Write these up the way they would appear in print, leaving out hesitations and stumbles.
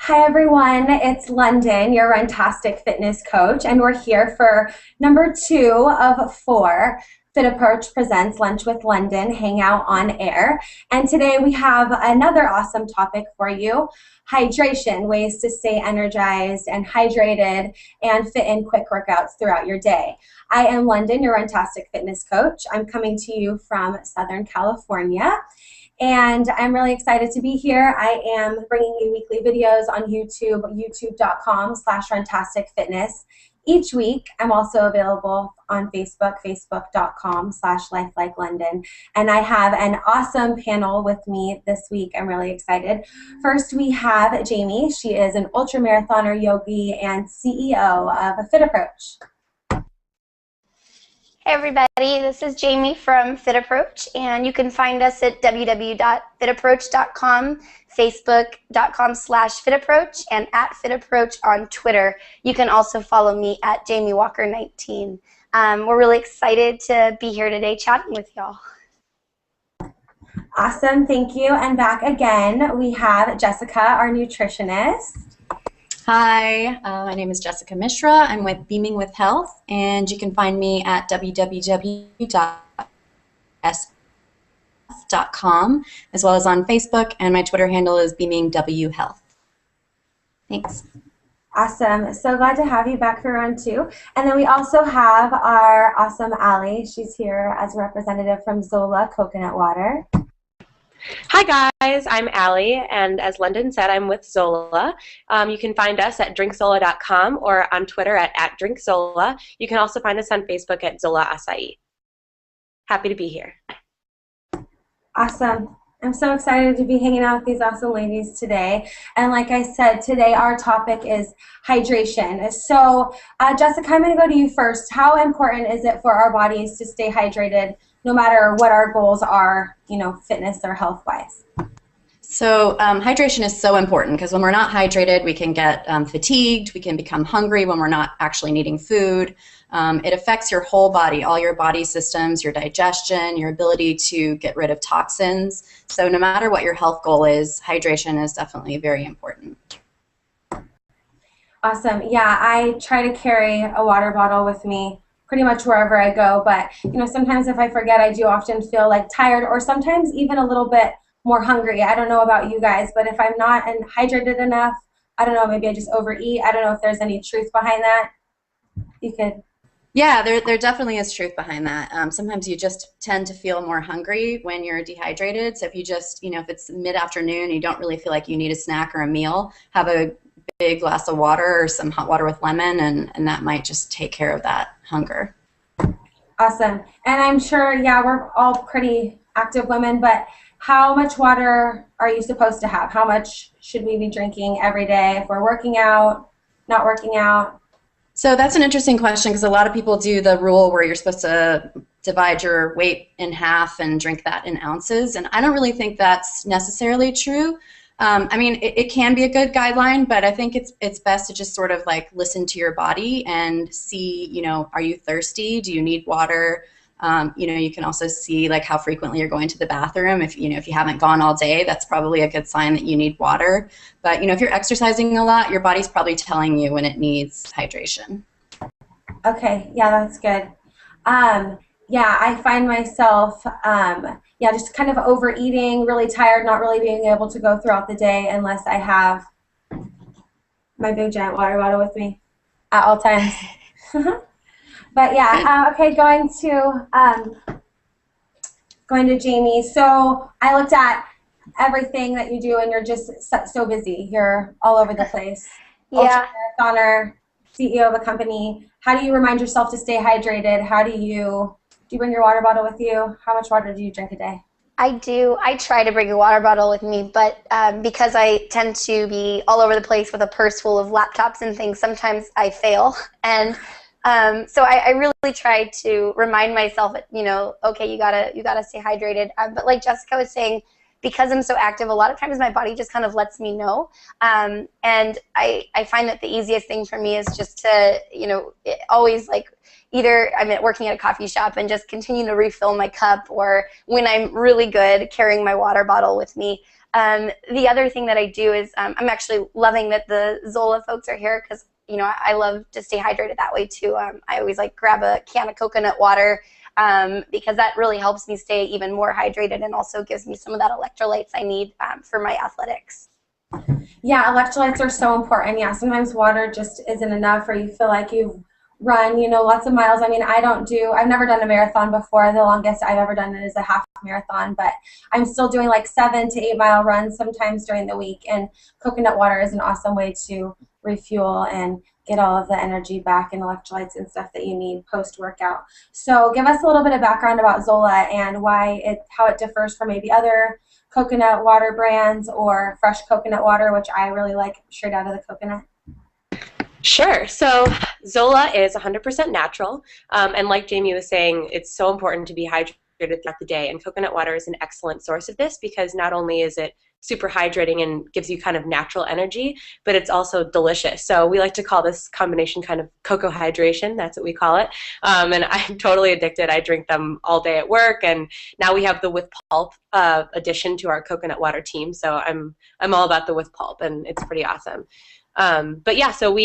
Hi everyone, it's Lunden, your Runtastic fitness coach, and we're here for number 2 of 4. Fit Approach presents Lunch with Lunden, Hangout on Air. And today we have another awesome topic for you, hydration, ways to stay energized and hydrated and fit in quick workouts throughout your day. I am Lunden, your Runtastic fitness coach. I'm coming to you from Southern California. And I'm really excited to be here. I am bringing you weekly videos on YouTube, youtube.com/runtasticfitness. Each week, I'm also available on Facebook, facebook.com/lifelikeLondon. And I have an awesome panel with me this week. I'm really excited. First, we have Jamie. She is an ultramarathoner, yogi, and CEO of Fit Approach. Hey everybody, this is Jamie from Fit Approach, and you can find us at www.fitapproach.com, facebook.com/fitapproach, and at FitApproach on Twitter. You can also follow me at JamieWalker19. We're really excited to be here today chatting with y'all. Awesome, thank you. And back again, we have Jessica, our nutritionist. Hi, my name is Jessica Mishra. I'm with Beaming with Health, and you can find me at www.sf.com, as well as on Facebook, and my Twitter handle is BeamingWHealth. Thanks. Awesome. So glad to have you back for round 2. And then we also have our awesome Allie. She's here as a representative from Zola Coconut Water. Hi guys, I'm Allie, and as Lunden said, I'm with Zola. You can find us at drinkzola.com or on Twitter at @drinkzola. You can also find us on Facebook at Zola Acai. Happy to be here. Awesome. I'm so excited to be hanging out with these awesome ladies today. And like I said, today our topic is hydration. So Jessica, I'm going to go to you first. How important is it for our bodies to stay hydrated no matter what our goals are, fitness or health-wise? So hydration is so important because when we're not hydrated, we can get fatigued, we can become hungry when we're not actually needing food. It affects your whole body, all your body systems, your digestion, your ability to get rid of toxins. So no matter what your health goal is, hydration is definitely very important. Awesome. Yeah, I try to carry a water bottle with me pretty much wherever I go, but sometimes if I forget, I do often feel like tired or sometimes even a little bit more hungry. I don't know about you guys, but if I'm not hydrated enough, I don't know, maybe I just overeat. I don't know if there's any truth behind that. You could. Yeah, there definitely is truth behind that. Sometimes you just tend to feel more hungry when you're dehydrated. So if you just, if it's mid-afternoon, you don't really feel like you need a snack or a meal, have a big glass of water or some hot water with lemon, and that might just take care of that hunger. Awesome. And I'm sure, yeah, we're all pretty active women, but how much water are you supposed to have? How much should we be drinking every day if we're working out, not working out? So that's an interesting question because a lot of people do the rule where you're supposed to divide your weight in half and drink that in ounces, and I don't really think that's necessarily true. I mean, it can be a good guideline, but I think it's best to just sort of like listen to your body and see, are you thirsty? Do you need water? You can also see like how frequently you're going to the bathroom. If you haven't gone all day, that's probably a good sign that you need water. But if you're exercising a lot, your body's probably telling you when it needs hydration. Okay, yeah, that's good. Yeah, I find myself, just kind of overeating, really tired, not really being able to go throughout the day unless I have my big giant water bottle with me at all times. But yeah, okay, going to Jamie. So I looked at everything that you do, and you're just so busy. You're all over the place. Yeah. Ultramarathoner, CEO of a company. How do you remind yourself to stay hydrated? How do you bring your water bottle with you? How much water do you drink a day? I do. I try to bring a water bottle with me, but because I tend to be all over the place with a purse full of laptops and things, sometimes I fail. And so I really try to remind myself that, okay, you gotta stay hydrated. But like Jessica was saying, because I'm so active, a lot of times my body just kind of lets me know. And I find that the easiest thing for me is just to, always like either I'm working at a coffee shop and just continue to refill my cup, or when I'm really good, carrying my water bottle with me. The other thing that I do is I'm actually loving that the Zola folks are here because, you know, I love to stay hydrated that way too. I always like grab a can of coconut water because that really helps me stay even more hydrated and also gives me some of that electrolytes I need for my athletics. Yeah, electrolytes are so important. Yeah, sometimes water just isn't enough, or you feel like you've run, you know, lots of miles. I mean, I've never done a marathon before. The longest I've ever done is a half marathon, but I'm still doing like 7 to 8 mile runs sometimes during the week. And coconut water is an awesome way to refuel and get all of the energy back and electrolytes and stuff that you need post-workout. So give us a little bit of background about Zola and how it differs from maybe other coconut water brands or fresh coconut water, which I really like straight out of the coconut. Sure. So Zola is 100% natural. And like Jamie was saying, it's so important to be hydrated throughout the day. And coconut water is an excellent source of this because not only is it super hydrating and gives you kind of natural energy, but it's also delicious. So we like to call this combination kind of cocoa hydration. That's what we call it. And I'm totally addicted. I drink them all day at work. And now we have the with pulp addition to our coconut water team. So I'm all about the with pulp, and it's pretty awesome. But yeah, so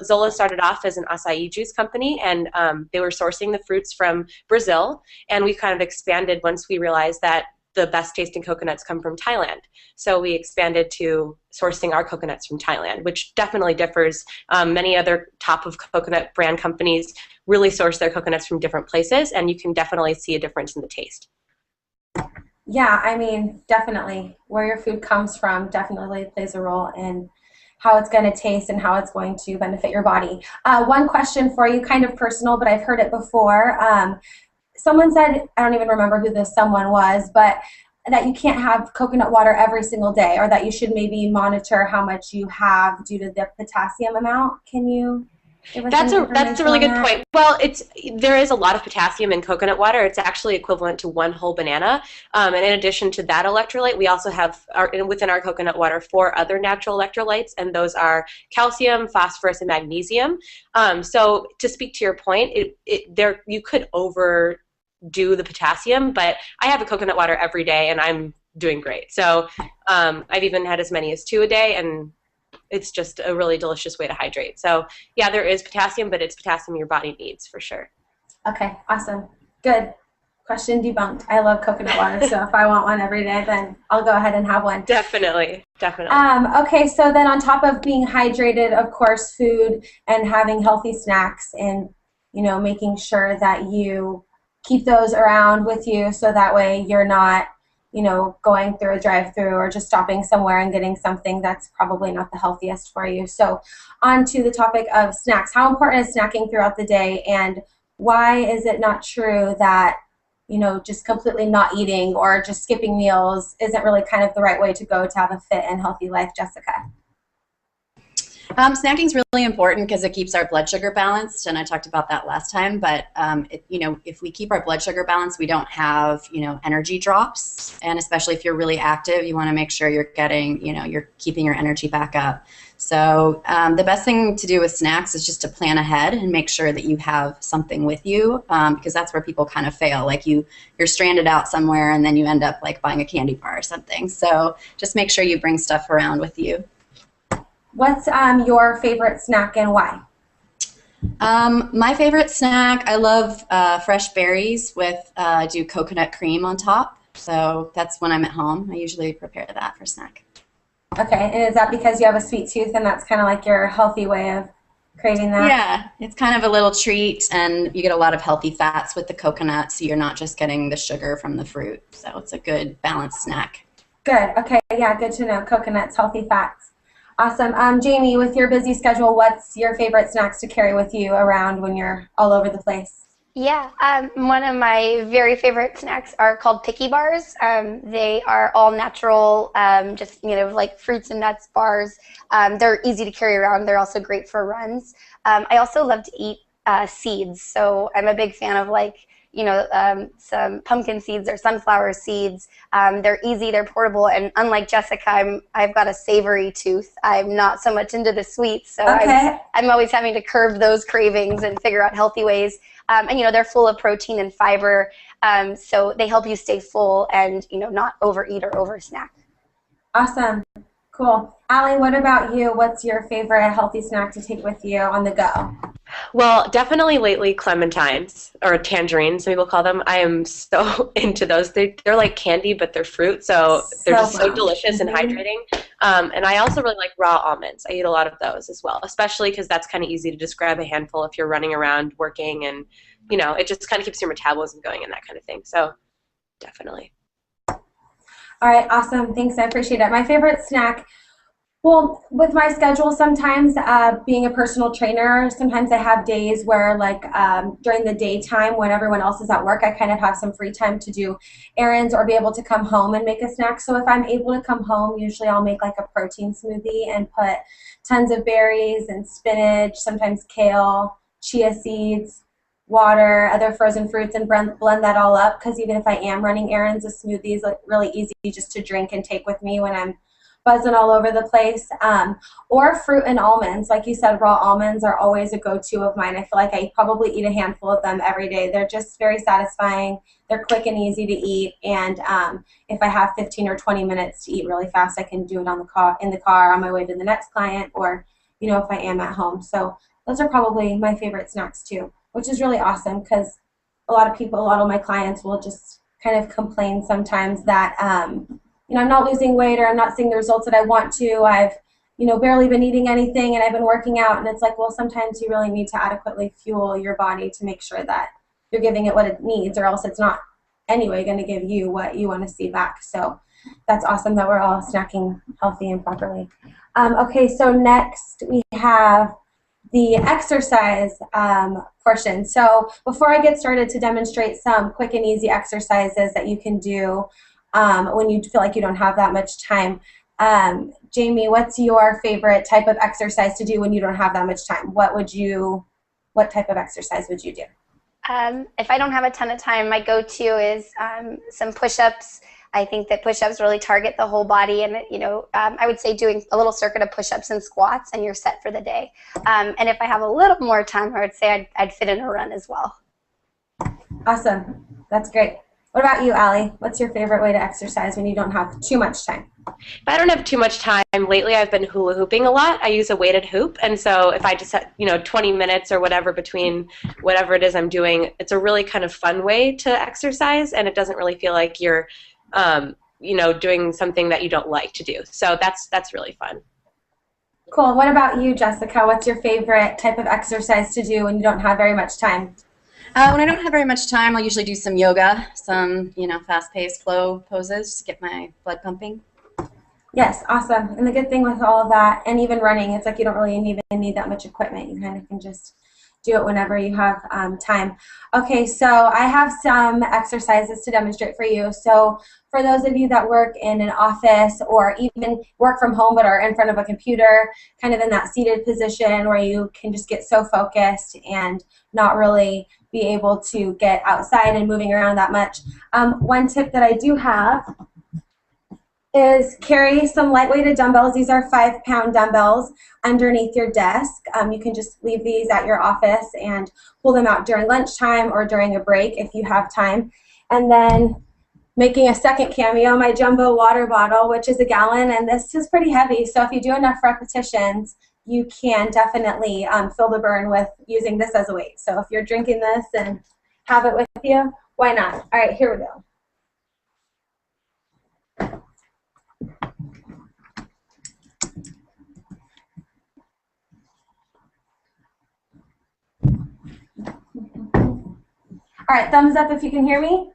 Zola started off as an acai juice company, and they were sourcing the fruits from Brazil, and we kind of expanded once we realized that the best tasting coconuts come from Thailand. So we expanded to sourcing our coconuts from Thailand, which definitely differs. Many other top of coconut brand companies really source their coconuts from different places, and you can definitely see a difference in the taste. Yeah, I mean, definitely. Where your food comes from definitely plays a role in how it's going to taste and how it's going to benefit your body. One question for you, kind of personal, but I've heard it before. Someone said, I don't even remember who this someone was, but that you can't have coconut water every single day, or that you should maybe monitor how much you have due to the potassium amount. Can you give us That's any a really good information on point. Well, there is a lot of potassium in coconut water. It's actually equivalent to 1 whole banana. And in addition to that electrolyte, we also have within our coconut water 4 other natural electrolytes, and those are calcium, phosphorus, and magnesium. So to speak to your point, you could overdo the potassium, but I have a coconut water every day, and I'm doing great. So I've even had as many as 2 a day, and it's just a really delicious way to hydrate. So yeah, there is potassium, but it's potassium your body needs for sure. Okay, awesome. Good. Question debunked. I love coconut water, so if I want one every day, then I'll go ahead and have one. Definitely. Okay, so then on top of being hydrated, of course, food and having healthy snacks, and making sure that you keep those around with you so that way you're not going through a drive-through or just stopping somewhere and getting something that's probably not the healthiest for you. So on to the topic of snacks. How important is snacking throughout the day, and why is it not true that just completely not eating or just skipping meals isn't really kind of the right way to go to have a fit and healthy life, Jessica? Snacking is really important because it keeps our blood sugar balanced, and I talked about that last time. But if we keep our blood sugar balanced, we don't have energy drops, and especially if you're really active, you want to make sure you're getting you're keeping your energy back up. So the best thing to do with snacks is just to plan ahead and make sure that you have something with you, because that's where people kind of fail. Like you're stranded out somewhere, and then you end up like buying a candy bar or something. So just make sure you bring stuff around with you. What's your favorite snack and why? My favorite snack, I love fresh berries with I do coconut cream on top. So that's when I'm at home. I usually prepare that for snack. Okay, and is that because you have a sweet tooth and that's kind of like your healthy way of creating that? Yeah, it's kind of a little treat, and you get a lot of healthy fats with the coconut, so you're not just getting the sugar from the fruit. So it's a good balanced snack. Good. Okay, yeah, good to know. Coconuts, healthy fats. Awesome. Jamie, with your busy schedule, what's your favorite snacks to carry with you around when you're all over the place? Yeah, one of my very favorite snacks are called Picky Bars. They are all natural, just like fruits and nuts bars. They're easy to carry around. They're also great for runs. I also love to eat seeds, so I'm a big fan of some pumpkin seeds or sunflower seeds. They're easy, they're portable, and unlike Jessica, I've got a savory tooth. I'm not so much into the sweets, so okay. I'm always having to curb those cravings and figure out healthy ways. And they're full of protein and fiber, so they help you stay full and not overeat or over snack. Awesome. Cool. Allie, what about you? What's your favorite healthy snack to take with you on the go? Well, definitely lately clementines or tangerines, some people call them. I am so into those. They're like candy, but they're fruit, so they're So just so bomb. delicious and hydrating. And I also really like raw almonds. I eat a lot of those as well, especially because that's kind of easy to just grab a handful if you're running around working, and it just kind of keeps your metabolism going and that kind of thing. So definitely. All right, awesome. Thanks. I appreciate it. My favorite snack, well, with my schedule, sometimes being a personal trainer, sometimes I have days where, like, during the daytime when everyone else is at work, I kind of have some free time to do errands or be able to come home and make a snack. So if I'm able to come home, usually I'll make like a protein smoothie and put tons of berries and spinach, sometimes kale, chia seeds, water, other frozen fruits, and blend that all up, because even if I am running errands, a smoothie is like really easy just to drink and take with me when I'm buzzing all over the place. Or fruit and almonds. Like you said, raw almonds are always a go-to of mine. I feel like I probably eat a handful of them every day. They're just very satisfying. They're quick and easy to eat. And if I have 15 or 20 minutes to eat really fast, I can do it in the car on my way to the next client, or if I am at home. So those are probably my favorite snacks too, which is really awesome, because a lot of my clients will just kind of complain sometimes that I'm not losing weight, or I'm not seeing the results that I want to. I've, barely been eating anything, and I've been working out. And it's like, well, sometimes you really need to adequately fuel your body to make sure that you're giving it what it needs, or else it's not anyway going to give you what you want to see back. So that's awesome that we're all snacking healthy and properly. Okay, so next we have the exercise portion. So before I get started to demonstrate some quick and easy exercises that you can do when you feel like you don't have that much time. Jamie, what's your favorite type of exercise to do when you don't have that much time? What type of exercise would you do? If I don't have a ton of time, my go-to is some push-ups. I think that push-ups really target the whole body, and I would say doing a little circuit of push-ups and squats, and you're set for the day. And if I have a little more time, I would say I'd fit in a run as well. Awesome. That's great. What about you, Allie? What's your favorite way to exercise when you don't have too much time? If I don't have too much time, lately I've been hula hooping a lot. I use a weighted hoop, and so if I just have, 20 minutes or whatever between whatever it is I'm doing, it's a really kind of fun way to exercise, and it doesn't really feel like you're, doing something that you don't like to do. So that's really fun. Cool. What about you, Jessica? What's your favorite type of exercise to do when you don't have very much time? When I don't have very much time, I'll usually do some yoga, some, fast-paced flow poses to get my blood pumping. Yes, awesome. And the good thing with all of that, and even running, it's like you don't really even need that much equipment. You kind of can just do it whenever you have time. Okay, so I have some exercises to demonstrate for you. So for those of you that work in an office or even work from home but are in front of a computer, kind of in that seated position where you can just get so focused and not really be able to get outside and moving around that much. One tip that I do have is carry some lightweighted dumbbells. These are 5-pound dumbbells underneath your desk. You can just leave these at your office and pull them out during lunchtime or during a break if you have time. And then making a second cameo, my jumbo water bottle, which is a gallon, and this is pretty heavy. So if you do enough repetitions, you can definitely fill the burn with using this as a weight. So if you're drinking this and have it with you, why not? All right, here we go. All right, thumbs up if you can hear me.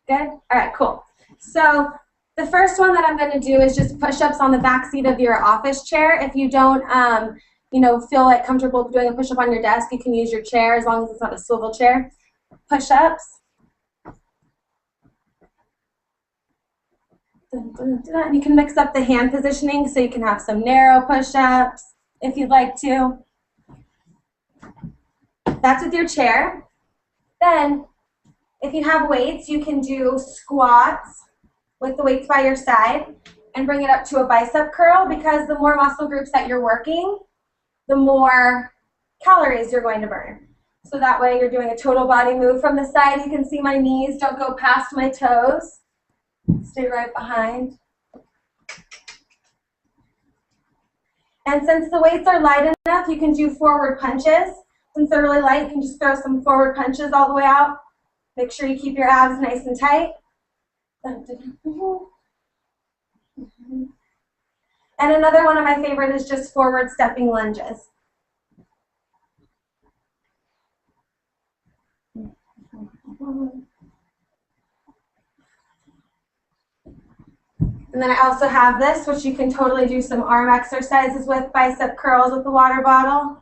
Good? All right, cool. So the first one that I'm going to do is just push-ups on the back seat of your office chair. If you don't, feel like comfortable doing a push-up on your desk, you can use your chair as long as it's not a swivel chair. Push-ups. You can mix up the hand positioning so you can have some narrow push-ups if you'd like to. That's with your chair. Then, if you have weights, you can do squats with the weights by your side and bring it up to a bicep curl, because the more muscle groups that you're working, the more calories you're going to burn. So that way you're doing a total body move. From the side, you can see my knees don't go past my toes. Stay right behind. And since the weights are light enough, you can do forward punches. Since they're really light, you can just throw some forward punches all the way out. Make sure you keep your abs nice and tight. And another one of my favorite is just forward stepping lunges. And then I also have this, which you can totally do some arm exercises with, bicep curls with the water bottle.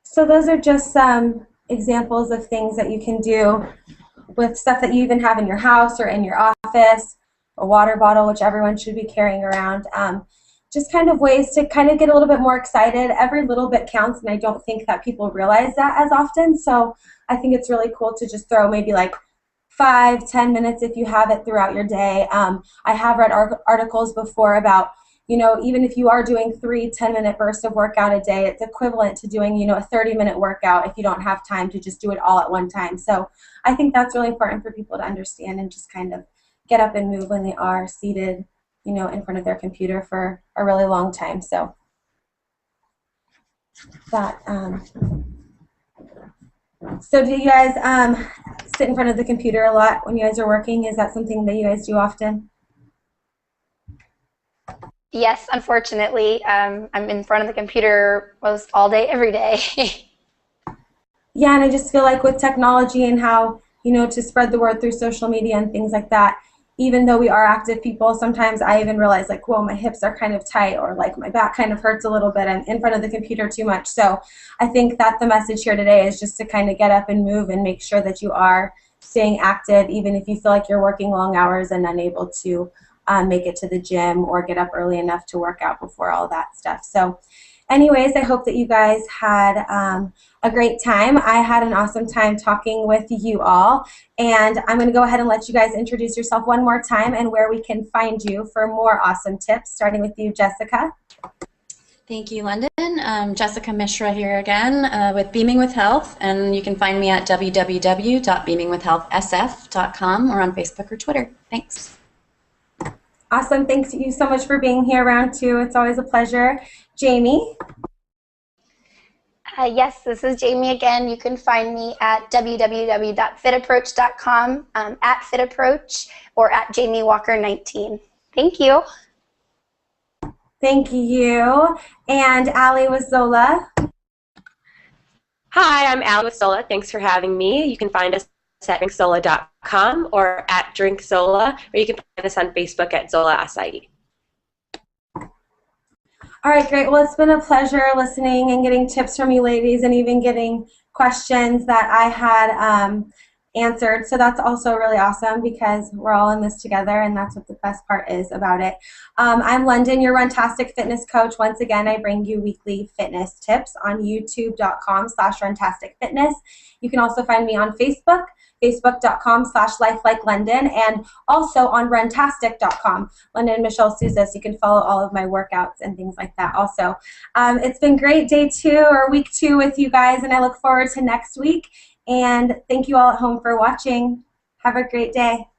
So those are just some examples of things that you can do with stuff that you even have in your house or in your office, a water bottle, which everyone should be carrying around. Just kind of ways to kind of get a little bit more excited. Every little bit counts, and I don't think that people realize that as often. So I think it's really cool to just throw maybe like 5-10 minutes if you have it throughout your day. I have read articles before about, you know, even if you are doing 3 10-minute bursts of workout a day, it's equivalent to doing, you know, a 30-minute workout if you don't have time to just do it all at one time. So I think that's really important for people to understand and just kind of get up and move when they are seated, you know, in front of their computer for a really long time. So that. So do you guys sit in front of the computer a lot when you guys are working? Is that something that you guys do often? Yes, unfortunately, I'm in front of the computer most all day, every day. Yeah, and I just feel like with technology and how, you know, to spread the word through social media and things like that, even though we are active people, sometimes I even realize like, whoa, my hips are kind of tight, or like my back kind of hurts a little bit. I'm in front of the computer too much. So I think that the message here today is just to kind of get up and move and make sure that you are staying active, even if you feel like you're working long hours and unable to make it to the gym or get up early enough to work out before all that stuff. So anyways, I hope that you guys had a great time. I had an awesome time talking with you all, and I'm going to go ahead and let you guys introduce yourself one more time and where we can find you for more awesome tips, starting with you, Jessica. Thank you, London. Jessica Mishra here again with Beaming with Health, and you can find me at www.beamingwithhealthsf.com or on Facebook or Twitter. Thanks. Awesome. Thanks you so much for being here, round two. It's always a pleasure. Jamie? Yes, this is Jamie again. You can find me at www.fitapproach.com, at fitapproach, or at JamieWalker19. Thank you. Thank you. And Allie with Zola. Hi, I'm Allie with Zola. Thanks for having me. You can find us at drinkzola.com or at drinkzola, or you can find us on Facebook at Zola Acai. All right, great. Well, it's been a pleasure listening and getting tips from you ladies and even getting questions that I had answered. So that's also really awesome because we're all in this together, and that's what the best part is about it. I'm Lunden, your Runtastic Fitness Coach. Once again, I bring you weekly fitness tips on youtube.com/runtasticfitness. You can also find me on Facebook, facebook.com/lifelikeLondon, and also on runtastic.com, London Michelle Souza, so you can follow all of my workouts and things like that also. It's been great day 2 or week 2 with you guys, and I look forward to next week. And thank you all at home for watching. Have a great day.